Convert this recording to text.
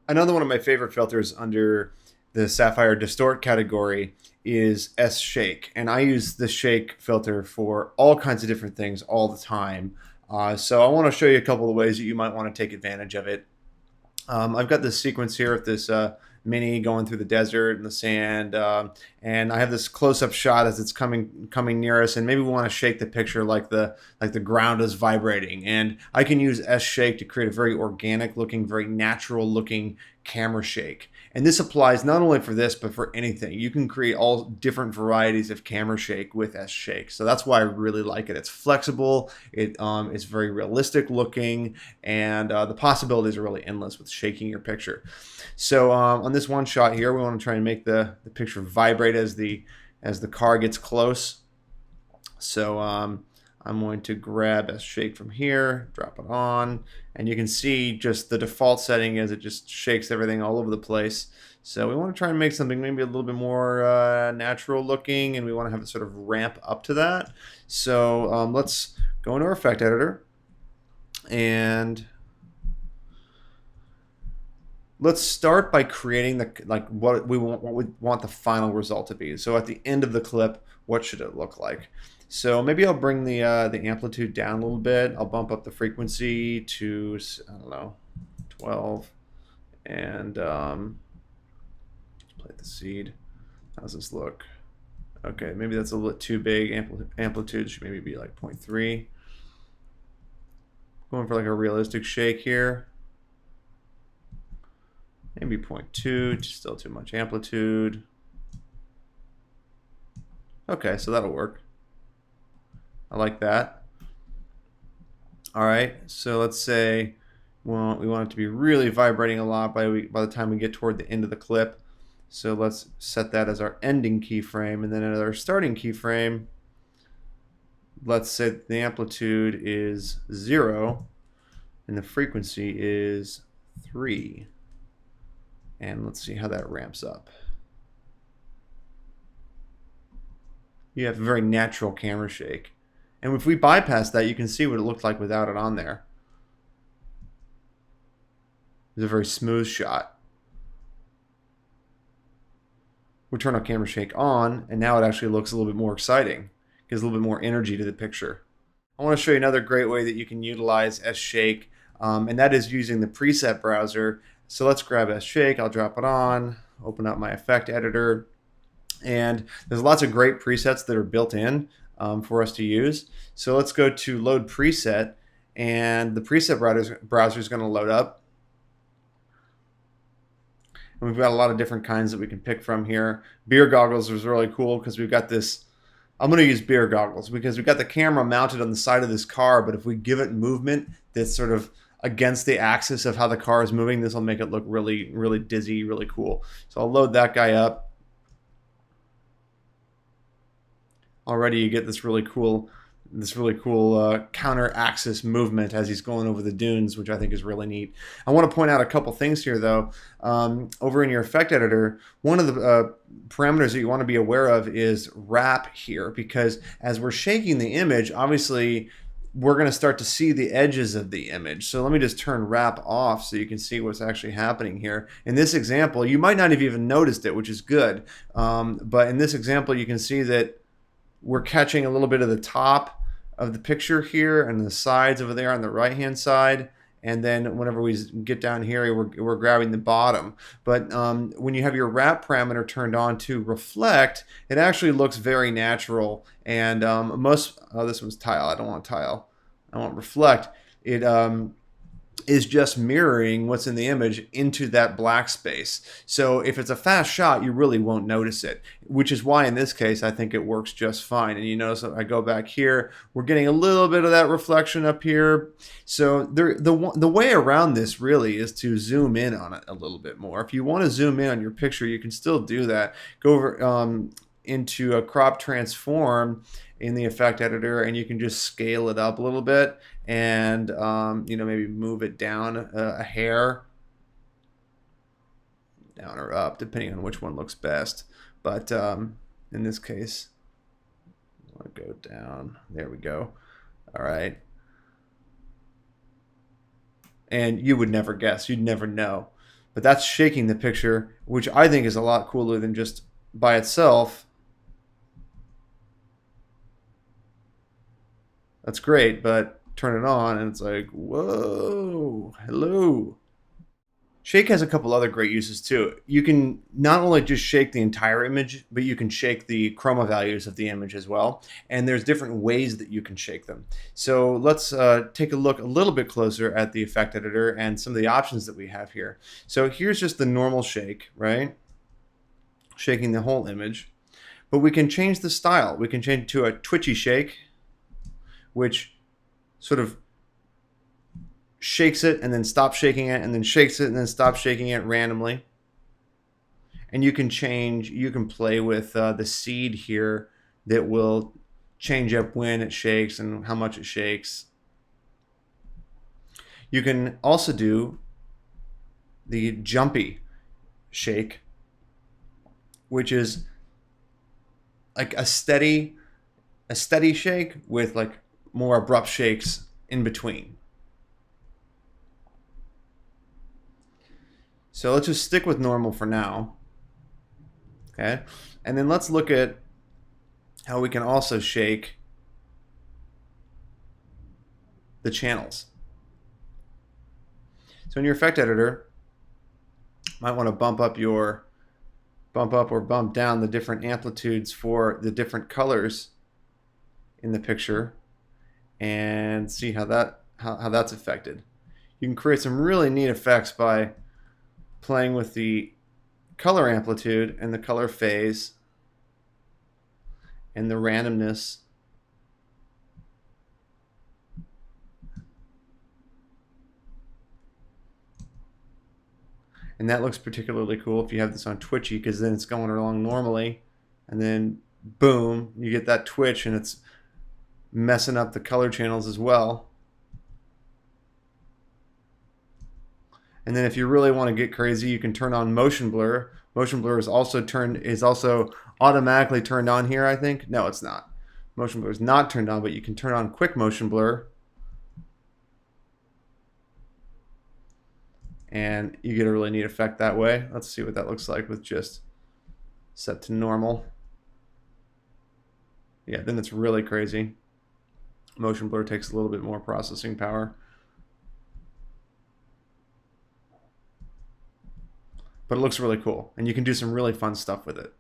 Another one of my favorite filters under the Sapphire Distort category is S Shake, and I use the Shake filter for all kinds of different things all the time. So I want to show you a couple of ways that you might want to take advantage of it. I've got this sequence here of this mini going through the desert and the sand, and I have this close-up shot as it's coming near us, and maybe we want to shake the picture like the ground is vibrating, and I can use S Shake to create a very organic looking, very natural looking camera shake. And this applies not only for this, but for anything. You can create all different varieties of camera shake with S Shake. So that's why I really like it. It's flexible, it's very realistic looking, and the possibilities are really endless with shaking your picture. So on this one shot here, we want to try and make the picture vibrate as the car gets close. So I'm going to grab a shake from here, drop it on, and you can see just the default setting is it just shakes everything all over the place. So we want to try and make something maybe a little bit more natural looking, and we want to have it sort of ramp up to that. So let's go into our effect editor, and let's start by creating what we want the final result to be. So at the end of the clip, what should it look like? So maybe I'll bring the amplitude down a little bit. I'll bump up the frequency to, I don't know, 12, and play the seed. How's this look? Okay, maybe that's a little too big. Amplitude should maybe be like 0.3. Going for like a realistic shake here. Maybe 0.2, still too much amplitude. Okay, so that'll work. I like that. All right, so let's say well, we want it to be really vibrating a lot by the time we get toward the end of the clip. So let's set that as our ending keyframe, and then at our starting keyframe, let's say the amplitude is 0 and the frequency is 3. And let's see how that ramps up. You have a very natural camera shake. And if we bypass that, you can see what it looked like without it on there. It's a very smooth shot. We turn our camera shake on, and now it actually looks a little bit more exciting. Gives a little bit more energy to the picture. I want to show you another great way that you can utilize S Shake, and that is using the preset browser. So let's grab S Shake, I'll drop it on, open up my effect editor, and there's lots of great presets that are built in for us to use. So let's go to load preset, and the preset browser is going to load up. And we've got a lot of different kinds that we can pick from here. Beer goggles is really cool because we've got this. I'm going to use beer goggles because we've got the camera mounted on the side of this car, but if we give it movement that's sort of against the axis of how the car is moving, this will make it look really, really dizzy, really cool. So I'll load that guy up. Already you get this really cool counter-axis movement as he's going over the dunes, which I think is really neat. I want to point out a couple things here, though. Over in your effect editor, one of the parameters that you want to be aware of is wrap here, because as we're shaking the image, obviously we're going to start to see the edges of the image. So let me just turn wrap off so you can see what's actually happening here. In this example, you might not have even noticed it, which is good. But in this example, you can see that we're catching a little bit of the top of the picture here and the sides over there on the right hand side, and then whenever we get down here we're grabbing the bottom. But when you have your wrap parameter turned on to reflect, it actually looks very natural. And this one's tile, I don't want tile, I want reflect. It is just mirroring what's in the image into that black space. So if it's a fast shot, you really won't notice it, which is why in this case I think it works just fine. And you notice that I go back here, we're getting a little bit of that reflection up here. So the way around this really is to zoom in on it a little bit more. If you want to zoom in on your picture, you can still do that. Go over into a crop transform in the effect editor, and you can just scale it up a little bit, and maybe move it down a hair, down or up, depending on which one looks best. But in this case, I'll go down. There we go. All right. And you would never guess, you'd never know, But that's shaking the picture, which I think is a lot cooler than just by itself. That's great, but turn it on and it's like, whoa, hello. Shake has a couple other great uses too. You can not only just shake the entire image, but you can shake the chroma values of the image as well. And there's different ways that you can shake them. So let's take a look a little bit closer at the effect editor and some of the options that we have here. So here's just the normal shake, right? Shaking the whole image. But we can change the style. We can change it to a twitchy shake, which sort of shakes it and then stops shaking it and then shakes it and then stops shaking it randomly. And you can change, you can play with the seed here that will change up when it shakes and how much it shakes. You can also do the jumpy shake, which is like a steady shake with like more abrupt shakes in between. So let's just stick with normal for now. Okay, and then let's look at how we can also shake the channels. So in your effect editor, you might want to bump up or bump down the different amplitudes for the different colors in the picture and see how that's affected. You can create some really neat effects by playing with the color amplitude and the color phase and the randomness. And that looks particularly cool if you have this on twitchy, because then it's going along normally and then boom, you get that twitch and it's messing up the color channels as well. And then if you really want to get crazy, you can turn on motion blur. Motion blur is also automatically turned on here, I think. No, it's not. Motion blur is not turned on, but you can turn on quick motion blur. And you get a really neat effect that way. Let's see what that looks like with just set to normal. Yeah, then it's really crazy. Motion blur takes a little bit more processing power. But it looks really cool, and you can do some really fun stuff with it.